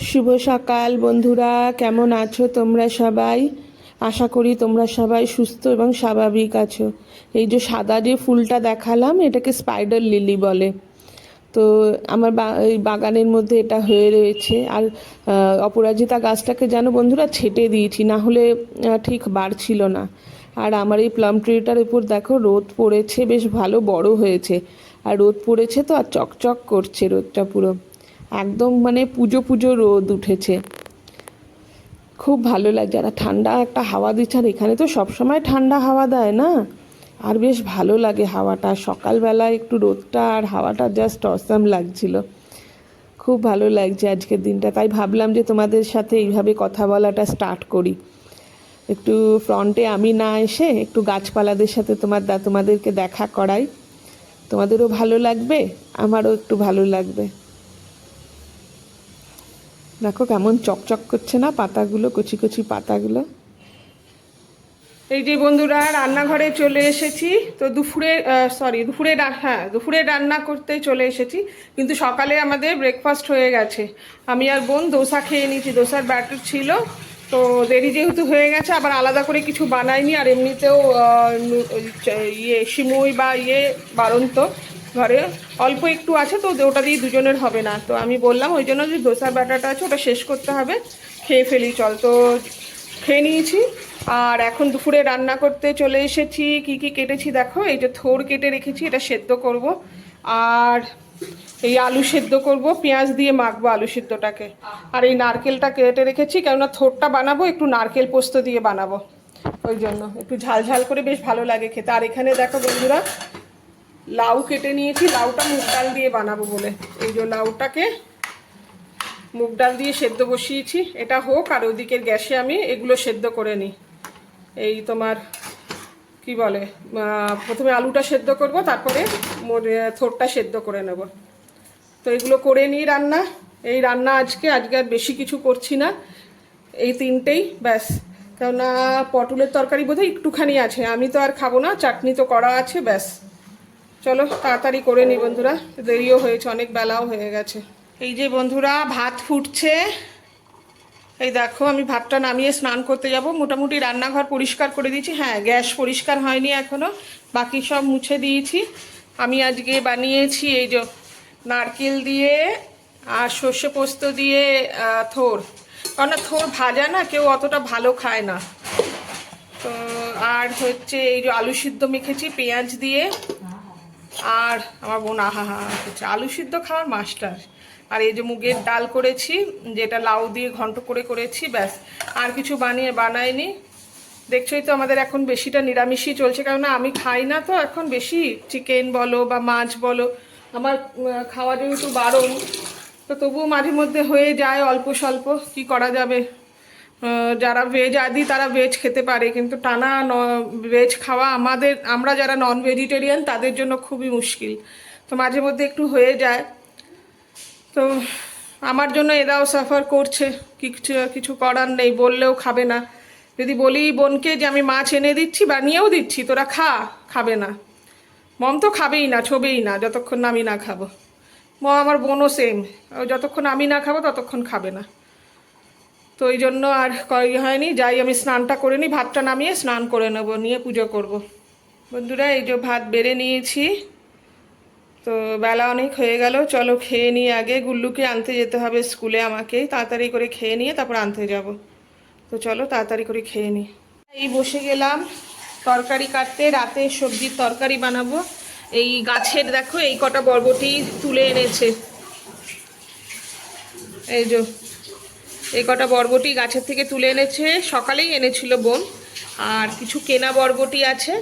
শুভ সকাল বন্ধুরা, কেমন আছো তোমরা সবাই? আশা করি তোমরা সবাই সুস্থ এবং স্বাভাবিক আছো। এই যে সাদা যে ফুলটা দেখালাম, এটাকে স্পাইডার লিলি বলে। তো আমার এই বাগানের মধ্যে এটা হয়ে রয়েছে। আর অপরাজিতা গাছটাকে যেন বন্ধুরা ছেটে দিয়েছি, না হলে ঠিক বাড়ছিল না। আর আমার এই প্লাম ট্রিটার উপর দেখো রোদ পড়েছে, বেশ ভালো বড় হয়েছে। আর রোদ পড়েছে তো, আর চকচক করছে রোদটা পুরো একদম, মানে পুজো পুজো রোদ উঠেছে। খুব ভালো লাগছে, আর ঠান্ডা একটা হাওয়া দিচ্ছে। আর এখানে তো সবসময় ঠান্ডা হাওয়া দেয় না, আর বেশ ভালো লাগে হাওয়াটা। সকালবেলায় একটু রোদটা আর হাওয়াটা জাস্ট অসাম লাগছিল। খুব ভালো লাগছে আজকের দিনটা, তাই ভাবলাম যে তোমাদের সাথে এইভাবে কথা বলাটা স্টার্ট করি। একটু ফ্রন্টে আমি না এসে একটু গাছপালাদের সাথে তোমাদেরকে দেখা করাই। তোমাদেরও ভালো লাগবে, আমারও একটু ভালো লাগবে। দেখো কেমন চকচক করছে না পাতাগুলো, কচি কচি পাতাগুলো। এই যে বন্ধুরা, রান্নাঘরে চলে এসেছি। তো দুপুরে রান্না করতে চলে এসেছি। কিন্তু সকালে আমাদের ব্রেকফাস্ট হয়ে গেছে। আমি আর বোন দোসা খেয়ে নিয়েছি, দোসার ব্যাটার ছিল। তো দেরি যেহেতু হয়ে গেছে, আবার আলাদা করে কিছু বানাইনি। আর এমনিতেও সিমুই বা বাড়ন্ত ঘরে অল্প একটু আছে, তো ওটা দিয়ে দুজনের হবে না। তো আমি বললাম ওই জন্য যে দোসার ব্যাটারটা আছে ওটা শেষ করতে হবে, খেয়ে ফেলি চল। তো খেয়ে নিয়েছি। আর এখন দুপুরে রান্না করতে চলে এসেছি। কি কি কেটেছি দেখো, এই যে থোড় কেটে রেখেছি, এটা সেদ্ধ করব। আর এই আলু সেদ্ধ করব, পেঁয়াজ দিয়ে মাখবো আলু সেদ্ধটাকে। আর এই নারকেলটা কেটে রেখেছি, কেননা থোড়টা বানাবো একটু নারকেল পোস্ত দিয়ে বানাবো, ওই জন্য একটু ঝাল ঝাল করে বেশ ভালো লাগে খেতে। আর এখানে দেখো বন্ধুরা, লাউ কেটে নিয়েছি, লাউটা মুগ ডাল দিয়ে বানাবো বলে। এই যে লাউটাকে মুগ ডাল দিয়ে সেদ্ধ বসিয়েছি, এটা হোক। আর ওদিকের গ্যাসে আমি এগুলো সেদ্ধ করে নিই। এই তোমার কি বলে, প্রথমে আলুটা সেদ্ধ করব, তারপরে থোড়টা সেদ্ধ করে নেব। তো এগুলো করে নিই রান্না। এই রান্না আজকে আর বেশি কিছু করছি না, এই তিনটেই ব্যাস। কেননা পটলের তরকারি বোধহয় একটুখানি আছে, আমি তো আর খাবো না, চাটনি তো করা আছে, ব্যাস। চলো তাড়াতাড়ি করে নিই বন্ধুরা, দেরিও হয়েছে, অনেক বেলাও হয়ে গেছে। এই যে বন্ধুরা, ভাত ফুটছে। এই দেখো, আমি ভাতটা নামিয়ে স্নান করতে যাব। মোটামুটি রান্নাঘর পরিষ্কার করে দিয়েছি। হ্যাঁ, গ্যাস পরিষ্কার হয়নি এখনও, বাকি সব মুছে দিয়েছি। আমি আজকে বানিয়েছি এই যে নারকেল দিয়ে আর সর্ষে পোস্ত দিয়ে থোড়। কারণ থোড় ভাজা না কেউ অতটা ভালো খায় না। তো আর হচ্ছে এই যে আলু সিদ্ধ মেখেছি পেঁয়াজ দিয়ে। আর আমার বোন আহা হা হচ্ছে আলু সিদ্ধ খাওয়ার মাস্টার। আর এই যে মুগের ডাল করেছি, যেটা লাউ দিয়ে ঘন্ট করে করেছি, ব্যাস। আর কিছু বানাইনি। দেখছোই তো আমাদের এখন বেশিটা নিরামিষই চলছে, কেননা আমি খাই না তো এখন বেশি। চিকেন বলো বা মাছ বলো, আমার খাওয়া যেহেতু বারণ, তো তবুও মাঝে মধ্যে হয়ে যায় অল্প স্বল্প। কি করা যাবে, যারা ভেজ আদি তারা ভেজ খেতে পারে, কিন্তু টানা ভেজ খাওয়া আমরা যারা নন ভেজিটেরিয়ান তাদের জন্য খুবই মুশকিল। তো মাঝে মধ্যে একটু হয়ে যায়। তো আমার জন্য এরাও সাফার করছে, কিছু কিছু করার নেই, বললেও খাবে না। যদি বলি বোনকে যে আমি মাছ এনে দিচ্ছি, বানিয়েও দিচ্ছি, তোরা খাবে না। মম তো খাবেই না, ছবেই না যতক্ষণ না আমি না খাবো। আমার বোনও সেম, যতক্ষণ আমি না খাবো ততক্ষণ খাবে না। তো ওই জন্য আর হয়নি, যাই আমি স্নানটা করে নিই, ভাতটা নামিয়ে স্নান করে নেবো, নিয়ে পুজো করব। বন্ধুরা, এই যে ভাত বেড়ে নিয়েছি। তো বেলা অনেক হয়ে গেল, চলো খেয়ে নিয়ে আগে। গুল্লুকে আনতে যেতে হবে স্কুলে আমাকে, তাড়াতাড়ি করে খেয়ে নিয়ে তারপর আনতে যাব। তো চলো তাড়াতাড়ি করে খেয়ে নিই। এই বসে গেলাম তরকারি কাটতে, রাতে সবজির তরকারি বানাবো। এই গাছের দেখো এই কটা বরবটি তুলে এনেছে, এই যে এই কটা বরবটি গাছের থেকে তুলে এনেছে, সকালেই এনেছিল বোন। আর কিছু কেনা বরবটি আছে,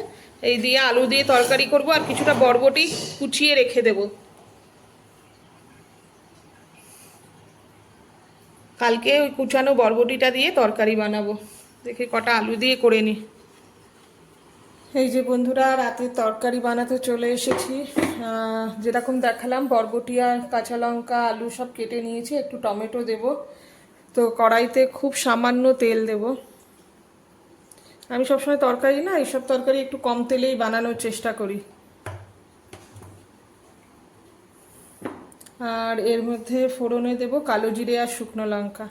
এই দিয়ে আলু দিয়ে তরকারি করব। আর কিছুটা বরবটি কুচিয়ে রেখে দেব, কালকে ওই কুচানো বরবটিটা দিয়ে তরকারি বানাবো। দেখি কটা আলু দিয়ে করে নিই। এই যে বন্ধুরা, রাতে তরকারি বানাতে চলে এসেছি। যেরকম দেখালাম, বরবটি আর কাঁচা লঙ্কা আলু সব কেটে নিয়েছি, একটু টমেটো দেব। তো কড়াইতে খুব সামান্য তেল দেব। আমি সবসময় তরকারি না, এইসব তরকারি একটু কম তেলেই বানানোর চেষ্টা করি। আর এর মধ্যে ফোড়নে দেব কালো জিরে আর শুকনো লঙ্কা।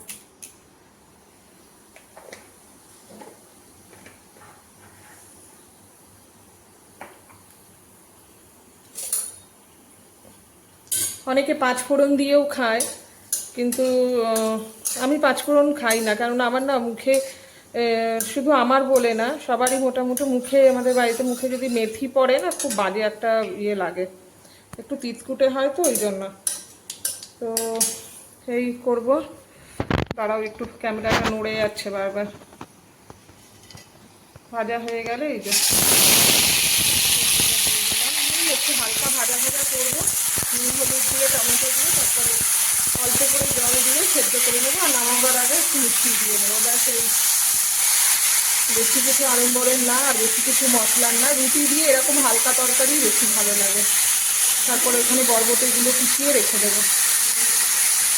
অনেকে পাঁচফোড়ন দিয়েও খায়, কিন্তু আমি পাঁচফোড়ন খাই না, কারণ আমার না মুখে, শুধু আমার বলে না, সবারই মোটামুটি মুখে, আমাদের বাড়িতে মুখে যদি মেথি পড়ে না, খুব বাজে একটা ইয়ে লাগে, একটু তিতকুটে হয়, তো ওই জন্য। তো এই করব। দাঁড়াও, একটু ক্যামেরাটা নড়ে যাচ্ছে বারবার। ভাজা হয়ে গেলে এই যে একটু হালকা ভাজা ভাজা করবো, নুন হলুদ দিয়ে টমেটো দিয়ে, তারপরে অল্প করে জল দিয়ে সেদ্ধ করে নেবো, আর নামাবার আগে একটু মিষ্টি দিয়ে নেবো, ব্যাস। এই বেশি কিছু আড়ম্বরের না, আর বেশি কিছু মশলার না, রুটি দিয়ে এরকম হালকা তরকারি বেশি ভালো লাগে। তারপরে ওখানে বরবটিগুলো কুচিয়ে রেখে দেবো।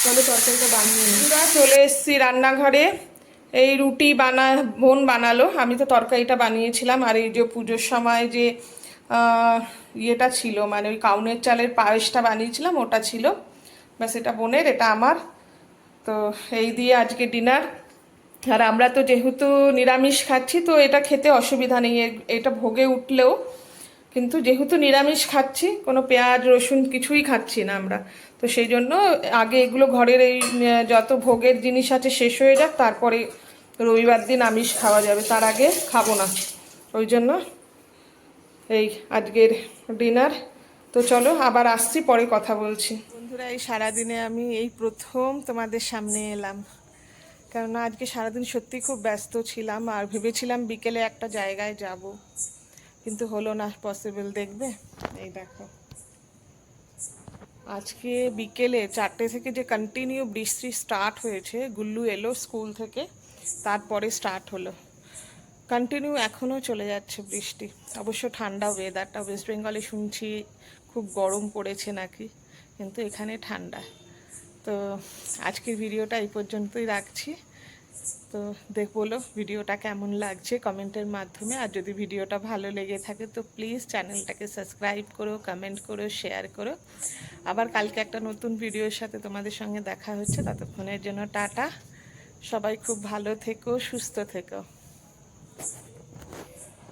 চলো তরকারিটা বানিয়ে নিই। চলে এসেছি রান্নাঘরে। এই রুটি বোন বানালো, আমি তো তরকারিটা বানিয়েছিলাম। আর এই যে পুজোর সময় যে ইয়েটা ছিল, মানে ওই কাউনের চালের পায়েসটা বানিয়েছিলাম, ওটা ছিল। ব্যাস, এটা বোনের, এটা আমার। তো এই দিয়ে আজকে ডিনার। আর আমরা তো যেহেতু নিরামিষ খাচ্ছি, তো এটা খেতে অসুবিধা নেই, এটা ভোগে উঠলেও। কিন্তু যেহেতু নিরামিষ খাচ্ছি, কোনো পেঁয়াজ রসুন কিছুই খাচ্ছি না আমরা, তো সেই জন্য আগে এগুলো ঘরের এই যত ভোগের জিনিস আছে শেষ হয়ে যাক, তারপরে রবিবার দিন আমিষ খাওয়া যাবে, তার আগে খাবো না। ওই জন্য এই আজকের ডিনার। তো চলো আবার আসছি, পরে কথা বলছি। বন্ধুরা, এই সারাদিনে আমি এই প্রথম তোমাদের সামনে এলাম, কেননা আজকে সারাদিন সত্যি খুব ব্যস্ত ছিলাম, আর ভেবেছিলাম বিকেলে একটা জায়গায় যাব, কিন্তু হলো না পসিবল। দেখবে, এই দেখো, আজকে বিকেলে 4টে থেকে যে কন্টিনিউ বৃষ্টি স্টার্ট হয়েছে, গুল্লু এলো স্কুল থেকে, তারপরে স্টার্ট হলো কন্টিনিউ, এখনও চলে যাচ্ছে বৃষ্টি। অবশ্য ঠান্ডা ওয়েদারটা, ওয়েস্ট বেঙ্গলে শুনছি খুব গরম পড়েছে নাকি, কিন্তু এখানে ঠান্ডা। তো আজকের ভিডিওটা এই পর্যন্তই রাখছি। তো বলো ভিডিওটা কেমন লাগছে কমেন্টের মাধ্যমে, আর যদি ভিডিওটা ভালো লেগে থাকে তো প্লিজ চ্যানেলটাকে সাবস্ক্রাইব করো, কমেন্ট করো, শেয়ার করো। আবার কালকে একটা নতুন ভিডিওর সাথে তোমাদের সঙ্গে দেখা হচ্ছে, ততক্ষণের জন্য টাটা। সবাই খুব ভালো থেকো, সুস্থ থেকো।